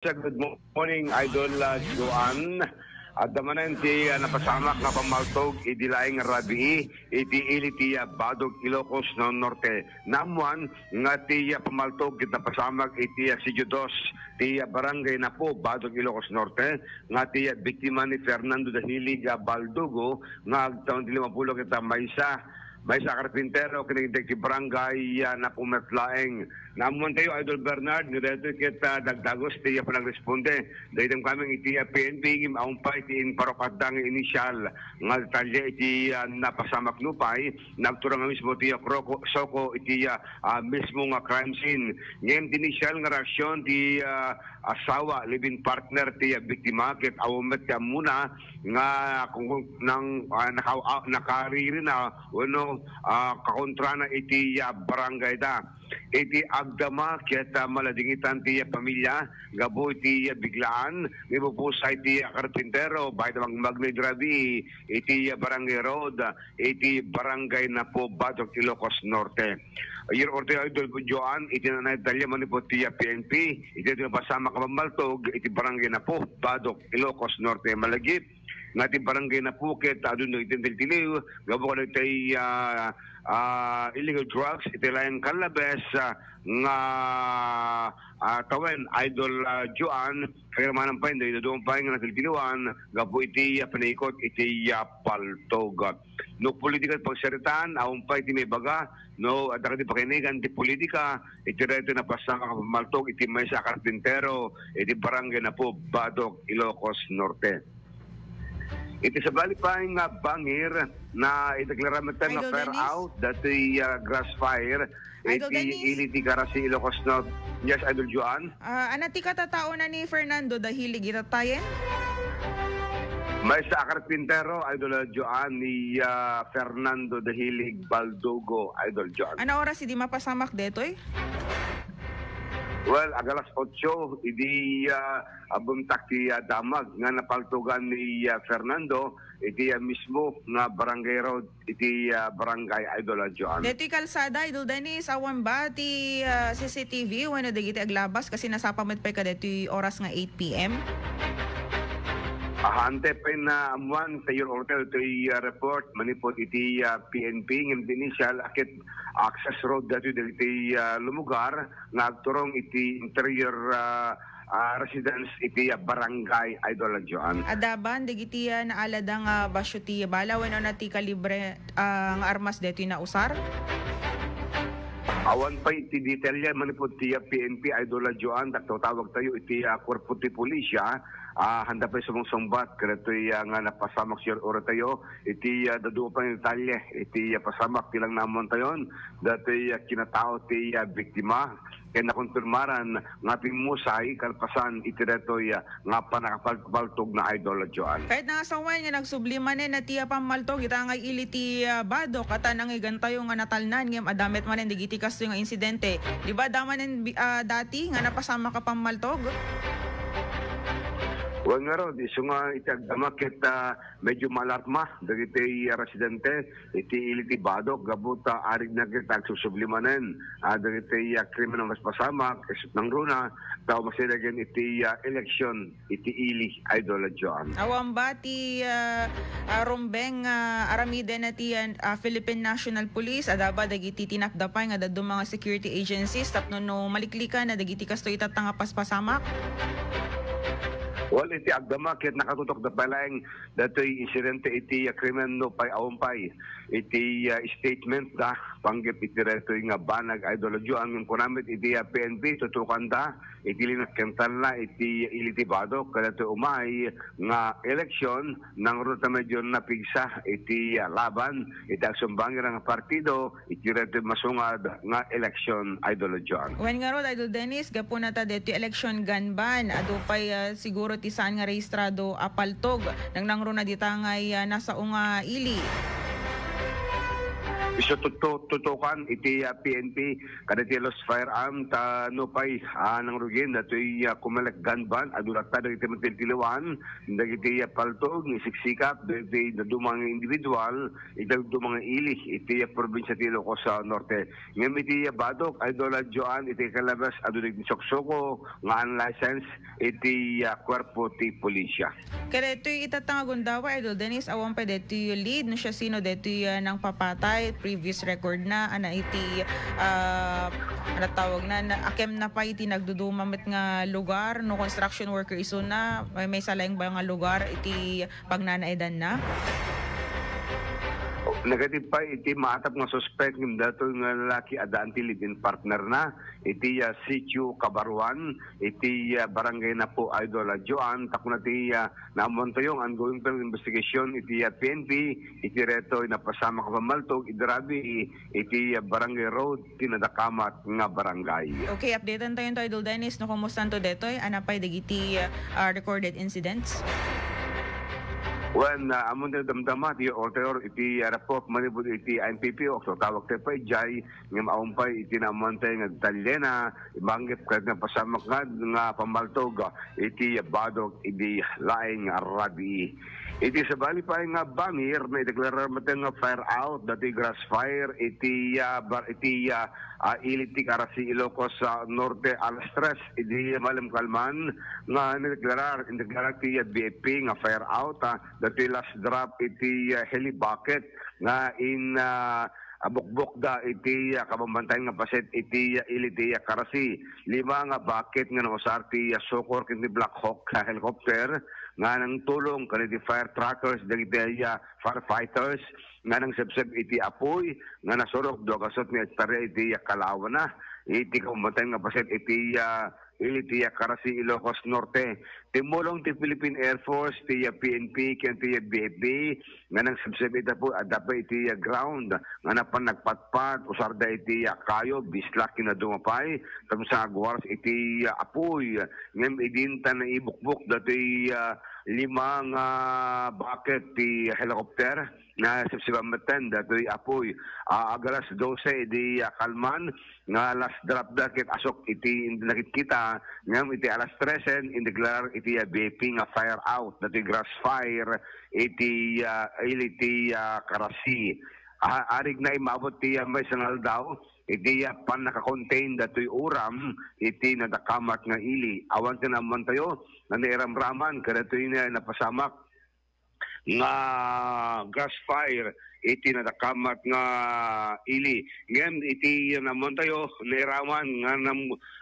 Good morning, Idol Joan. At damanan ti napasamak na pamaltog idilaing rabi iti iliti Badog Ilocos no Norte. Namuan nga ti pamaltog iti napasamak iti Sijudos ti barangay na po Badog Ilocos Norte nga ti biktima ni Fernando Dahilig Baldugo nga agtaon ti 50 kita Maysa Carpintero kinitig ti barangay na pumetlaeng. Namun tayo, Idol Bernard, nireto kita dagdagos ti panagresponde. Dahil kaming iti PNP, aumpay ti parokadang inisyal nga detalye iti napasamak nupay, nagturang mismo ti Soko iti mismo nga crime scene. Ngayon inisyal nga reaksyon ti asawa, living partner ti biktima, kit awumet ka muna nga kung nang nakariri na kakontra na iti barangay da. Iti agdama kaya maladingitan ti pamilya gabo iti biglaan nipupusay ti Carpintero by the magnidrabi iti barangay road iti barangay na po Badog Ilocos Norte. Year orte Idol Joan iti nanay dalya manipot ti PNP iti pasama kapamaltog iti barangay na po Badog Ilocos Norte malagip nga ti barangay na Phuket adun itintil-tiliw gabo ko tay illegal drugs itilayang kalabes nga tawen Idol Joan kaya manang pa hindi doon pa nga natiltiliwan gabo iti panikot iti paltog no political pagsaritaan aun pa iti may baga no at di pakinigan iti politika iti reto na pasang maltog iti Maysa Carpintero iti barangay na po Badog Ilocos Norte. Iti sa bali pa yung bangir na ideklaramitan na fair out dati grass fire iti iliti karasi Ilocos Norte. Yes, Idol Joan. Anati katatao na ni Fernando Dahilig itatayen? May sa Carpintero, Idol Joan, ni Fernando Dahilig Baldugo, Idol Joan. Ano oras hindi mapasamak detoy? Well, agalas 8, idi abuntak ti damag nga napaltugan ni Fernando iti mismo nga barangay road iti barangay Idol Joan. Deti kalsada Idol Dennis awan ba ti CCTV wano dagiti aglabas kasi nasapamit pa ka deti oras nga 8 PM? Ahante pa na amuan sa your hotel to report manipot iti PNP ng initial akit access road dati iti lumugar nagturong iti interior residence iti barangay Idol Joan. Adaban dagiti naaladang basyo ti bala wenno na ti kalibre ang armas deti na usar? Awan pa iti detalya manipot ti PNP Idol Joan tawag tayo iti korpo ti pulisya handa pa sumbat kareto nga napasamak siya ora tayo iti daduo pa ng detalye iti pasamak tilang namon tayon dati kinatao ti biktima kaya nakonfirmaran nga musay kalpasan iti reto nga panakapaltog na Idol Joan. Kahit nangasawan nga nagsubliman na tiya pamaltog ita nga iliti Badok at nang igantayo nga natalnan ngem adamet manen digiti kasto nga insidente. Di ba daman dati nga napasama ka pamaltog? Huwag nga ron, iso nga itagdama kita medyo malarma dagiti residente iti iliti Badog gabot arig na kita susublimanen dagiti krimen ng paspasamak isot ng runa tao masilagan iti election iti ili Idol Joan. Awan ba ti Rombeng aramide na ti Philippine National Police adaba dagiti tinakdapay nga dadto mga security agencies tapno no maliklikan na dagiti kasto itatanga paspasamak? Well, iti agdama kaya nakatutok na palang dato'y insidente iti krimen no pay awampay. Iti statement da, panggip iti reto nga banag Idol Joan yung kunamit iti PNP, tutukan da, iti linakkental na iti iliti Badog, kada ito umay nga eleksyon ng ruta medyo napigsa iti laban, iti agsumbangin ng partido, iti reto masungad nga eleksyon Idol Joan. When nga ro, Idol Dennis, gapo na ta dito election ganban, ado pay siguro ti saan nga rehistrado apaltog nang nangro na ditangay nasa unga ili. iso tutukan iti PNP kadati los firearm ta no pay nang rugin datoy kumalak gun ban adulat ta dagiti matiltilawan dagiti paltog ni siksikap dagiti dumang individual iti dumang ili iti probinsya ti Ilocos sa Norte. Ngem iti Badok Idol Joan iti kalabas adulat ni Soksoko nga unlicensed iti kwerpo ti pulisya. Kaya ito'y itatangagon daw, Idol Dennis, awan pa dito yung lead, no siya sino dito yung nang papatay, previous record na, iti, tawag na, akem na pa iti nagdudumamit nga lugar, no construction worker iso na, may salayang ba nga lugar, iti pagnanaidan na? Negative pa iti maatap nga suspect ng dato nga lalaki adaan ti live-in partner na iti Sitio Cabaruan iti barangay na po Idol Joan takuna ti naamonto yung ongoing investigation iti PNP iti reto napasama ka pamaltog idrabi iti barangay road tinadakamat nga barangay. Okay, updatean tayo Idol Dennis no kumusta to detoy anapay dagiti recorded incidents? When amon na damdama ti order iti report manibud iti NPP o so tawag tayo pa jay ng maumpay iti naamantay nga talena ibanggit kahit nga pasamak nga pamaltog iti Badog iti laing rabi. Iti sabali pa nga bangir na ideklarar mateng nga fire out dati grass fire iti iliti Karasi Ilocos sa Norte alas 3 iti malam kalman nga nideklarar ti BFP nga fire out dati last drop iti heli bucket nga in abukbok da iti kabambantayan nga paset iti iliti Karasi 5 nga bucket nga nausar ti Sokor kini Black Hawk helicopter nga nang tulong kaniti fire truckers dagiti firefighters nga nang sebseb iti apoy nga nasurok do kasot ni hektarya iti Kalawan na iti kabambantayan nga paset iti iliti Karasi Ilocos Norte. Timulong ti Philippine Air Force, ti PNP, ken ti BFB, nga nang sabsabita po, adapa iti ground, nga napan nagpatpat, usarda iti kayo, bislak kinadumapay, tapos sa agwars iti apoy, ngem idinta na ibukbuk, dati 5 bucket ti helicopter, na sabsabamatan, dati apoy, agalas 12, iti kalman, nga last drop dakit asok iti nakikita ngam iti alas 13 indeklar iti BP nga fire out dati grass fire iti iliti Karasi arig na imabot ti may sangal daw iti pan naka-contain datoy uram iti nadakamat nga ili awan tinaman tayo na niramraman kada toy na napasamak nga grass fire iti nadakamat nga ili. Ngem iti naman tayo niraman nga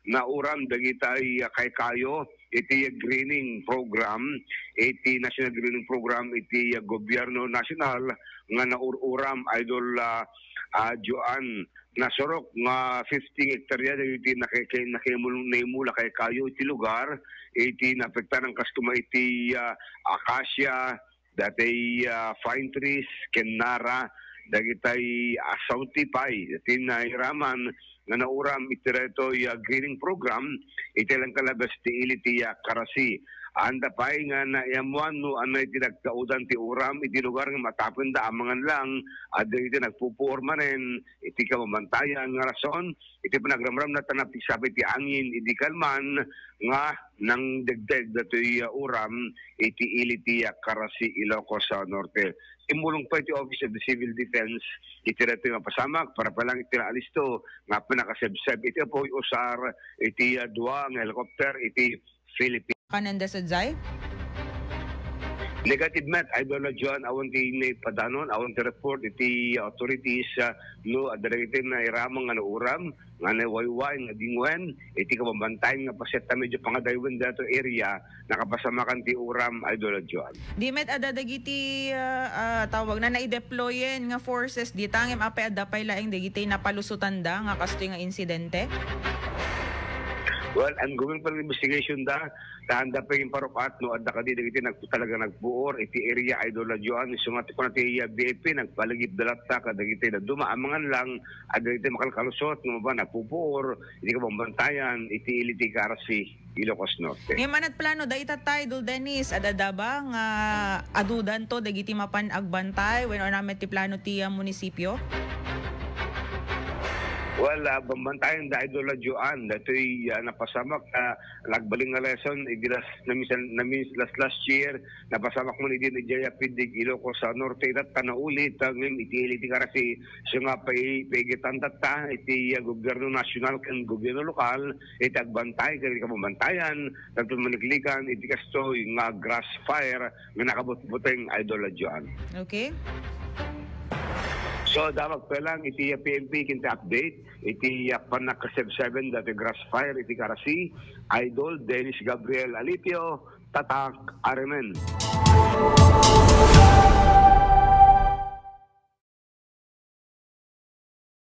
nauram dagitay kay kayo iti greening program, iti national greening program iti gobyerno nasyonal nga naururam Idol Joan nasurok nga 15 hektarya iti nakimula kay kayo iti lugar iti napektan ng kastuma iti acacia dati fine trees, kenara, dagitay sauti pay, tinahiraman nga nauram itireto greening program, iti lang kalabas ti iliti Karasi. Anda pay nga na yamuan no anay tinagkaudan ti uram iti lugar nga matapon da amangan lang adda iti nagpuporma ren iti kamamantayan nga rason iti panagramram na tanap ti sabi ti angin iti kalman nga nang degdeg datoy uram iti iliti Karasi Ilocos sa Norte. Imulong pa iti Office of the Civil Defense iti reto nga pasamak para palang iti naalisto nga panakasebseb iti apoy usar iti dua nga helicopter iti Philippines. Kananda sa Zay? Negative met, Idol John, awan ti padanon, awan ti report, iti authorities, no, adaragitin na iramang nga nauram, nga nawayway, nga dingwen, iti kabambantayan nga paseta medyo pangadaywan dato area, nakapasamakan ti uram, Idol John. Di met adadagiti tawag na na-deployen nga forces, di tangim apay adapay laing dagiti napalusutan da, nga kasto nga insidente? Well, ongoing pa investigation da, tanda pa yung parukat, no, adda ka di talaga nagbuor, iti area Idol Joan, sumati ko na ti BFP, nagpalagip dalat ta, kadagiti na dumaamangan lang, adagiti makalkalusot, no ba, nagpupuor, iti kabambantayan, iti iliti Karasi, Ilocos Norte. Ngayon manat plano, da itatay, Idol Dennis, adada ba nga adudan to, dagiti mapan agbantay, when or namin ti plano ti munisipyo? Well, bambantayan da idol Joan, dato'y napasamak nagbaling nga lesson namis last year napasamak mo ni din Jaya Pidig Ilocos sa Norte at tanaulit ngin iti karasi siya nga paigitan ta iti gobyerno nasyonal kan gobyerno lokal iti agbantay kay kababantayan tanto maniklikan iti kastoy nga grass fire nga nakabutbuteng idol Joan. Okay. So, dapat pa lang iti PNP kinta update, iti panakaseb 7 dati grass fire, iti karasi, Idol Dennis Gabriel Alipio, Tatak Aremen.